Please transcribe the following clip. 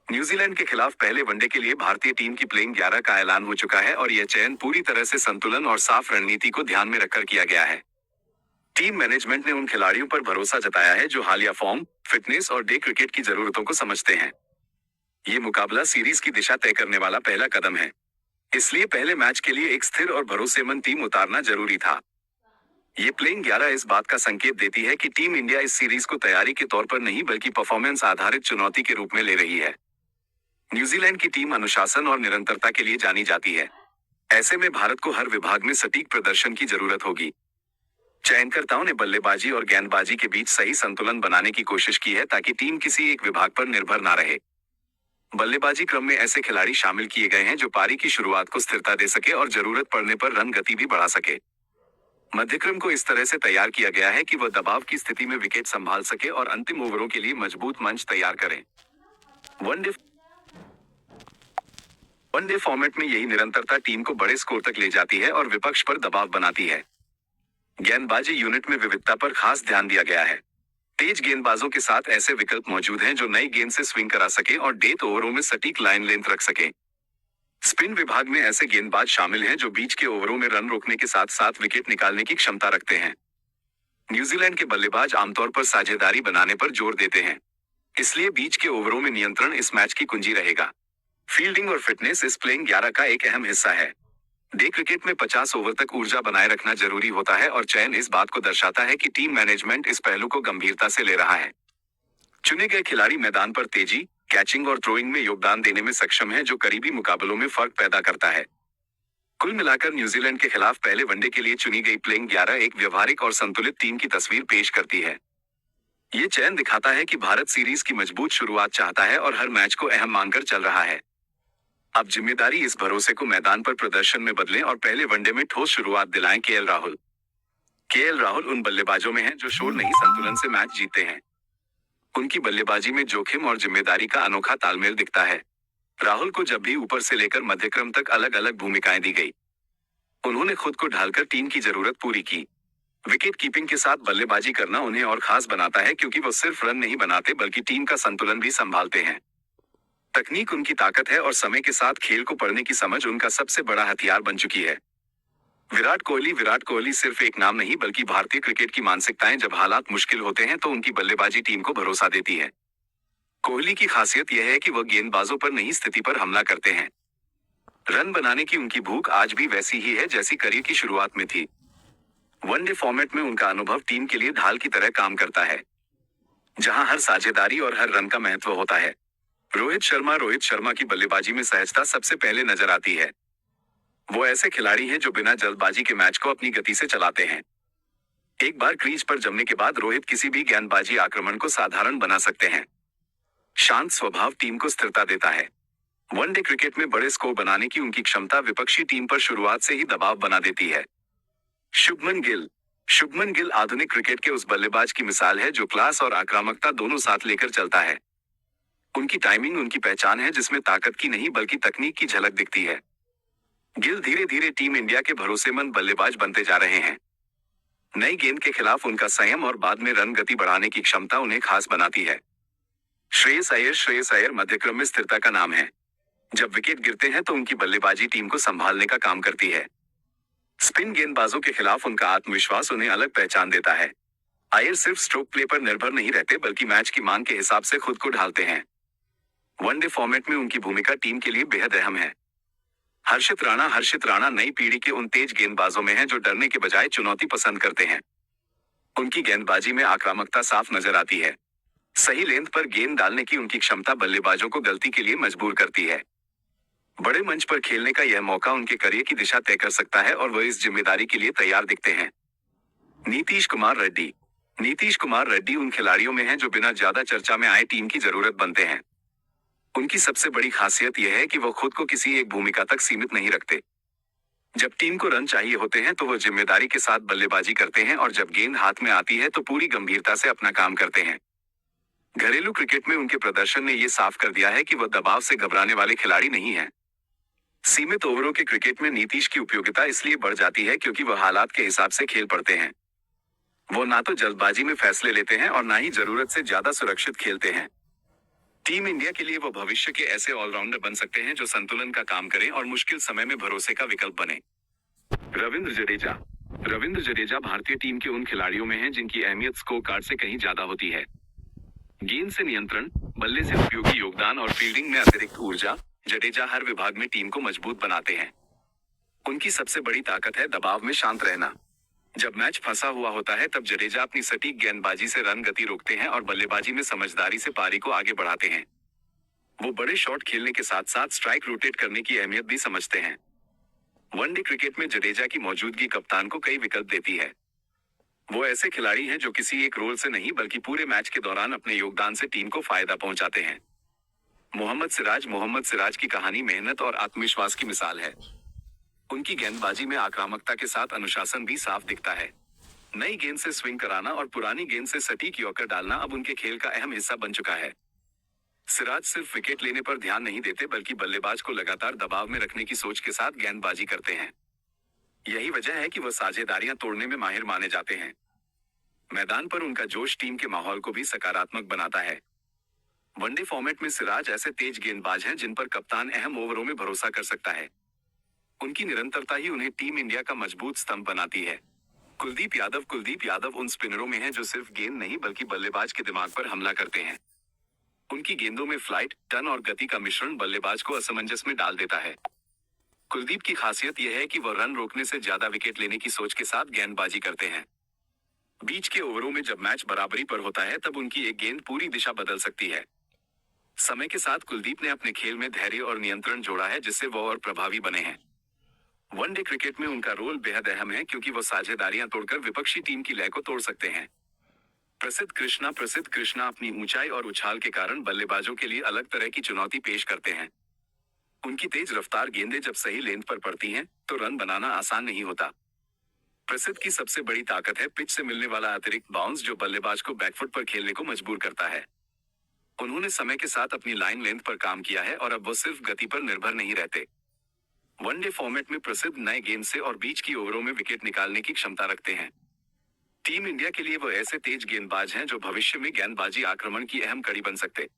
New Zealand के खिलाफ पहले वनडे के लिए भारतीय टीम की प्लेइंग 11 का ऐलान हो चुका है और यह चयन पूरी तरह से संतुलन और साफ रणनीति को ध्यान में रखकर किया गया है। टीम मैनेजमेंट ने उन खिलाड़ियों पर भरोसा जताया है जो हालिया फॉर्म, फिटनेस और डे क्रिकेट की जरूरतों को समझते हैं। ये मुकाबला सीरीज की दिशा तय करने वाला पहला कदम है, इसलिए पहले मैच के लिए एक स्थिर और भरोसेमंद टीम उतारना जरूरी था। ये प्लेइंग 11 इस बात का संकेत देती है कि टीम इंडिया इस सीरीज को तैयारी के तौर पर नहीं बल्कि परफॉर्मेंस आधारित चुनौती के रूप में ले रही है। न्यूजीलैंड की टीम अनुशासन और निरंतरता के लिए जानी जाती है। ऐसे में भारत को हर विभाग में सटीक प्रदर्शन की जरूरत होगी। चयनकर्ताओं ने बल्लेबाजी और गेंदबाजी के बीच सही संतुलन बनाने की कोशिश की है ताकि टीम किसी एक विभाग पर निर्भर ना रहे। बल्लेबाजी क्रम में ऐसे खिलाड़ी शामिल किए गए हैं जो पारी की शुरुआत को स्थिरता दे सके और जरूरत पड़ने पर रन गति भी बढ़ा सके। मध्यक्रम को इस तरह से तैयार किया गया है कि वह दबाव की स्थिति में विकेट संभाल सके और अंतिम ओवरों के लिए मजबूत मंच तैयार करें। वनडे फॉर्मेट में यही निरंतरता टीम को बड़े स्कोर तक ले जाती है और विपक्ष पर दबाव बनाती है। गेंदबाजी यूनिट में विविधता पर खास ध्यान दिया गया है। तेज गेंदबाजों के साथ ऐसे विकल्प मौजूद हैं जो नई गेंद से स्विंग करा सके और डेथ ओवरों में सटीक लाइन लेंथ रख सके। स्पिन विभाग में ऐसे गेंदबाज शामिल हैं जो बीच के ओवरों में रन रोकने के साथ साथ विकेट निकालने की क्षमता रखते हैं। न्यूजीलैंड के बल्लेबाज आमतौर पर साझेदारी बनाने पर जोर देते हैं, इसलिए बीच के ओवरों में नियंत्रण इस मैच की कुंजी रहेगा। फील्डिंग और फिटनेस इस प्लेइंग 11 का एक अहम हिस्सा है। डे क्रिकेट में 50 ओवर तक ऊर्जा बनाए रखना जरूरी होता है और चयन इस बात को दर्शाता है कि टीम मैनेजमेंट इस पहलू को गंभीरता से ले रहा है। चुने गए खिलाड़ी मैदान पर तेजी, कैचिंग और थ्रोइंग में योगदान देने में सक्षम है जो करीबी मुकाबलों में फर्क पैदा करता है। कुल मिलाकर न्यूजीलैंड के खिलाफ पहले वनडे के लिए चुनी गई प्लेइंग 11 एक व्यवहारिक और संतुलित टीम की तस्वीर पेश करती है। ये चयन दिखाता है कि भारत सीरीज की मजबूत शुरुआत चाहता है और हर मैच को अहम मानकर चल रहा है। अब जिम्मेदारी इस भरोसे को मैदान पर प्रदर्शन में बदलें और पहले वनडे में ठोस शुरुआत दिलाएं। केएल राहुल उन बल्लेबाजों में हैं जो शोर नहीं संतुलन से मैच जीते हैं। उनकी बल्लेबाजी में जोखिम और जिम्मेदारी का अनोखा तालमेल दिखता है। राहुल को जब भी ऊपर से लेकर मध्यक्रम तक अलग अलग भूमिकाएं दी गई, उन्होंने खुद को ढालकर टीम की जरूरत पूरी की। विकेट कीपिंग के साथ बल्लेबाजी करना उन्हें और खास बनाता है क्योंकि वो सिर्फ रन नहीं बनाते बल्कि टीम का संतुलन भी संभालते हैं। तकनीक उनकी ताकत है और समय के साथ खेल को पढ़ने की समझ उनका सबसे बड़ा हथियार बन चुकी है। विराट कोहली सिर्फ एक नाम नहीं बल्कि भारतीय क्रिकेट की मानसिकताएं। जब हालात मुश्किल होते हैं तो उनकी बल्लेबाजी टीम को भरोसा देती है। कोहली की खासियत यह है कि वह गेंदबाजों पर नहीं स्थिति पर हमला करते हैं। रन बनाने की उनकी भूख आज भी वैसी ही है जैसी करियर की शुरुआत में थी। वनडे फॉर्मेट में उनका अनुभव टीम के लिए ढाल की तरह काम करता है, जहां हर साझेदारी और हर रन का महत्व होता है। रोहित शर्मा की बल्लेबाजी में सहजता सबसे पहले नजर आती है। वो ऐसे खिलाड़ी हैं जो बिना जल्दबाजी के मैच को अपनी गति से चलाते हैं। एक बार क्रीज पर जमने के बाद रोहित किसी भी गेंदबाजी आक्रमण को साधारण बना सकते हैं। शांत स्वभाव टीम को स्थिरता देता है। वनडे क्रिकेट में बड़े स्कोर बनाने की उनकी क्षमता विपक्षी टीम पर शुरुआत से ही दबाव बना देती है। शुभमन गिल आधुनिक क्रिकेट के उस बल्लेबाज की मिसाल है जो क्लास और आक्रामकता दोनों साथ लेकर चलता है। उनकी टाइमिंग उनकी पहचान है जिसमें ताकत की नहीं बल्कि तकनीक की झलक दिखती है। गिल धीरे धीरे टीम इंडिया के भरोसेमंद बल्लेबाज बनते जा रहे हैं। नई गेंद के खिलाफ उनका संयम और बाद में रन गति बढ़ाने की क्षमता उन्हें खास बनाती है। श्रेयस अय्यर मध्यक्रम में स्थिरता का नाम है। जब विकेट गिरते हैं तो उनकी बल्लेबाजी टीम को संभालने का काम करती है। स्पिन गेंदबाजों के खिलाफ उनका आत्मविश्वास उन्हें अलग पहचान देता है। अय्यर सिर्फ स्ट्रोक प्ले पर निर्भर नहीं रहते बल्कि मैच की मांग के हिसाब से खुद को ढालते हैं। वनडे फॉर्मेट में उनकी भूमिका टीम के लिए बेहद अहम है। हर्षित राणा नई पीढ़ी के उन तेज गेंदबाजों में हैं जो डरने के बजाय चुनौती पसंद करते हैं। उनकी गेंदबाजी में आक्रामकता साफ नजर आती है। सही लेंथ पर गेंद डालने की उनकी क्षमता बल्लेबाजों को गलती के लिए मजबूर करती है। बड़े मंच पर खेलने का यह मौका उनके करियर की दिशा तय कर सकता है और वह इस जिम्मेदारी के लिए तैयार दिखते हैं। नीतीश कुमार रेड्डी उन खिलाड़ियों में हैं जो बिना ज्यादा चर्चा में आए टीम की जरूरत बनते हैं। उनकी सबसे बड़ी खासियत यह है कि वह खुद को किसी एक भूमिका तक सीमित नहीं रखते। जब टीम को रन चाहिए होते हैं तो वह जिम्मेदारी के साथ बल्लेबाजी करते हैं और जब गेंद हाथ में आती है तो पूरी गंभीरता से अपना काम करते हैं। घरेलू क्रिकेट में उनके प्रदर्शन ने यह साफ कर दिया है कि वह दबाव से घबराने वाले खिलाड़ी नहीं हैं। सीमित ओवरों के क्रिकेट में नीतीश की उपयोगिता इसलिए बढ़ जाती है क्योंकि वह हालात के हिसाब से खेल पड़ते हैं। वो ना तो जल्दबाजी में फैसले लेते हैं और ना ही जरूरत से ज्यादा सुरक्षित खेलते हैं। टीम इंडिया के लिए वो भविष्य के ऐसे ऑलराउंडर बन सकते हैं जो संतुलन का काम करें और मुश्किल समय में भरोसे का विकल्प बने। रविंद्र जडेजा। रविंद्र जडेजा भारतीय टीम के उन खिलाड़ियों में हैं जिनकी अहमियत स्कोर कार्ड से कहीं ज्यादा होती है। गेंद से नियंत्रण, बल्ले से उपयोगी योगदान और फील्डिंग में अतिरिक्त ऊर्जा, जडेजा हर विभाग में टीम को मजबूत बनाते हैं। उनकी सबसे बड़ी ताकत है दबाव में शांत रहना। जब मैच फंसा हुआ होता है तब जडेजा अपनी सटीक गेंदबाजी से रन गति रोकते हैं और बल्लेबाजी में समझदारी से पारी को आगे बढ़ाते हैं। वो बड़े शॉट खेलने के साथ साथ स्ट्राइक रोटेट करने की अहमियत भी समझते हैं। वनडे क्रिकेट में जडेजा की मौजूदगी कप्तान को कई विकल्प देती है। वो ऐसे खिलाड़ी हैं जो किसी एक रोल से नहीं बल्कि पूरे मैच के दौरान अपने योगदान से टीम को फायदा पहुंचाते हैं। मोहम्मद सिराज की कहानी मेहनत और आत्मविश्वास की मिसाल है। उनकी गेंदबाजी में आक्रामकता के साथ अनुशासन भी साफ दिखता है। नई गेंद से स्विंग कराना और पुरानी गेंद से सटीक यॉर्कर डालना अब उनके खेल का अहम हिस्सा बन चुका है। सिराज सिर्फ विकेट लेने पर ध्यान नहीं देते बल्कि बल्लेबाज को लगातार दबाव में रखने की सोच के साथ गेंदबाजी करते हैं। यही वजह है कि वह साझेदारियां तोड़ने में माहिर माने जाते हैं। मैदान पर उनका जोश टीम के माहौल को भी सकारात्मक बनाता है। वनडे फॉर्मेट में सिराज ऐसे तेज गेंदबाज हैं जिन पर कप्तान अहम ओवरों में भरोसा कर सकता है। उनकी निरंतरता ही उन्हें टीम इंडिया का मजबूत स्तंभ बनाती है। कुलदीप यादव उन स्पिनरों में हैं जो सिर्फ गेंद नहीं बल्कि बल्लेबाज के दिमाग पर हमला करते हैं। उनकी गेंदों में फ्लाइट, टर्न और गति का मिश्रण बल्लेबाज को असमंजस में डाल देता है। कुलदीप की खासियत यह है कि वह रन रोकने से ज्यादा विकेट लेने की सोच के साथ गेंदबाजी करते हैं। बीच के ओवरों में जब मैच बराबरी पर होता है तब उनकी एक गेंद पूरी दिशा बदल सकती है। समय के साथ कुलदीप ने अपने खेल में धैर्य और नियंत्रण जोड़ा है जिससे वह और प्रभावी बने हैं। वनडे क्रिकेट में उनका रोल बेहद अहम है क्योंकि वो साझेदारियां तोड़कर विपक्षी टीम की लय को तोड़ सकते हैं। प्रसिद्ध कृष्णा अपनी ऊंचाई और उछाल के कारण बल्लेबाजों के लिए अलग तरह की चुनौती पेश करते हैं। उनकी तेज रफ्तार गेंदें जब सही लेंथ पर पड़ती हैं, तो रन बनाना आसान नहीं होता। प्रसिद्ध की सबसे बड़ी ताकत है पिच से मिलने वाला अतिरिक्त बाउंस जो बल्लेबाज को बैकफुट पर खेलने को मजबूर करता है। उन्होंने समय के साथ अपनी लाइन लेंथ पर काम किया है और अब वो सिर्फ गति पर निर्भर नहीं रहते। वनडे फॉर्मेट में प्रसिद्ध नए गेंद से और बीच की ओवरों में विकेट निकालने की क्षमता रखते हैं। टीम इंडिया के लिए वो ऐसे तेज गेंदबाज हैं जो भविष्य में गेंदबाजी आक्रमण की अहम कड़ी बन सकते